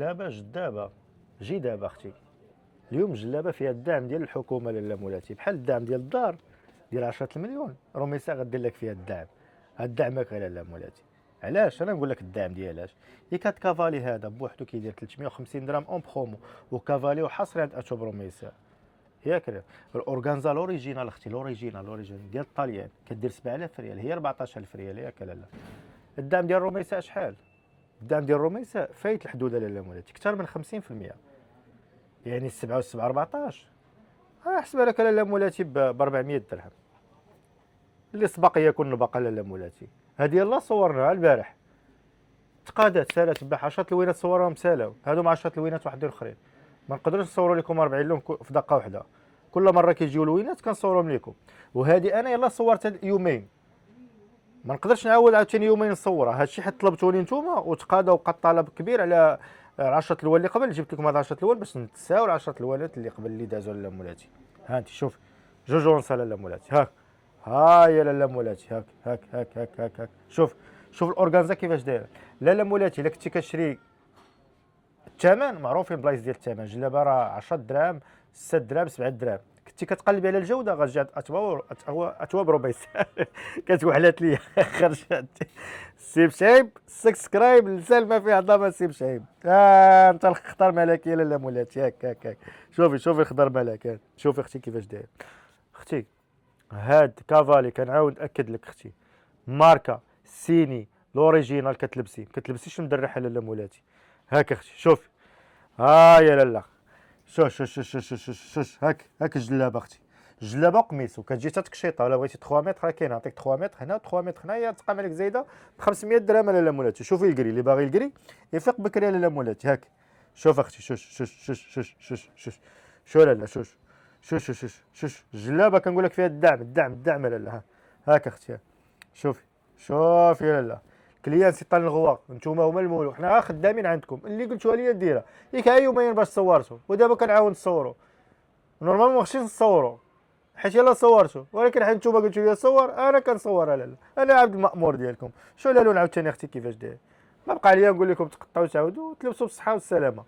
جلابه جدابه. جي دابا اختي، اليوم الجلابه فيها الدعم ديال الحكومه لاله مولاتي، بحال الدعم ديال الدار ديال 10 المليون، روميسا غدير لك فيها الدعم. هاد دعمك غير لاله مولاتي. علاش انا نقول لك الدعم ديالاش؟ يكاد كافالي هذا بوحدو كيدير 350 درهم اون برومو، وكافالي وحصري عند اتوب روميسا. ياك الاورغانزا لوريجينال اختي، لوريجينال ديال الطاليان كدير 7000 ريال، هي 14000 ريال. ياك لالا. الدعم ديال روميسا شحال؟ الدعم ديال روميسا فايت الحدود لاله مولاتي اكثر من 50%. يعني 7 و7 14 احسبها لك لاله مولاتي ب 400 درهم اللي سبق يكون نبقى لاله مولاتي. هذه يلاه صورناها البارح، تقادات سالات باح 10 لوينات صورهم سالاو، هادو 10 لوينات واحدين اخرين. ما نقدروش نصوروا لكم 40 لون في دقه واحده، كل مره كيجيو لوينات كنصورهم لكم. وهذه انا يلاه صورت يومين، ما نقدرش نعاود عاوتاني يومين نصورها. هادشي حيت طلبتوني نتوما وتقادا وبقى الطلب كبير على 10 الوان اللي قبل. جبت لكم هاد 10 الوان باش نتساو 10 الوانات اللي قبل اللي دازوا لاله مولاتي. ها انت شوف، جوج ونص لاله مولاتي. هاك ها يا لاله مولاتي، هاك هاك هاك هاك هاك, هاك. شوف شوف الاورغانزا كيفاش دايره. لاله مولاتي الا كنتي كتشري الثمن معروفين بلايص ديال الثمن، جلابه راه 10 دراهم 6 دراهم 7 دراهم. كنتي كتقلبي على الجوده غتجي اتواب ربع ساعه كتوحلات ليا خرجت. سي بشعيب سبسكرايب لسال ما فيه عظمه. سي بشعيب انت الخضر ملكي لاله مولاتي. هاك هاك هاك شوفي الخضر ملك. شوفي اختي كيفاش داير. اختي هاد كافالي كنعاود ناكد لك اختي، ماركه سيني لوريجينال. كتلبسيش مدرحه لاله مولاتي. هاك اختي شوفي، ها يا لالا. شوش هاك الجلابه اختي، الجلابه وقميص وكتجي حتى تكشيطه. ولا بغيتي 3 متر راه كاين، نعطيك 3 متر هنا 3 متر هنايا، تبقى مالك زايده ب 500 درهم لاله مولاتي. شوفي الكري اللي باغي الكري يفيق بكري لاله مولاتي. هاك شوف اختي، شوش شو لالا شوش الجلابه كنقول لك فيها الدعم لالا. هاك اختي شوفي لالا. كليان سي طال الغوا، نتوما هما المولو، حنا خدامين عندكم. اللي قلتوها لي ديرها. ياك يومين باش صورتو ودابا كنعاود نصورو. نورمالمون ما خصنيش نصورو حيت يلاه صورتو، ولكن حيت نتوما قلتو لي صور انا كنصورها. لالا انا عبد المأمور ديالكم. شو لا لون عاوتاني اختي كيفاش داير. ما بقى عليا نقول لكم تقطعوا تعاودوا تلبسوا بالصحه والسلامه.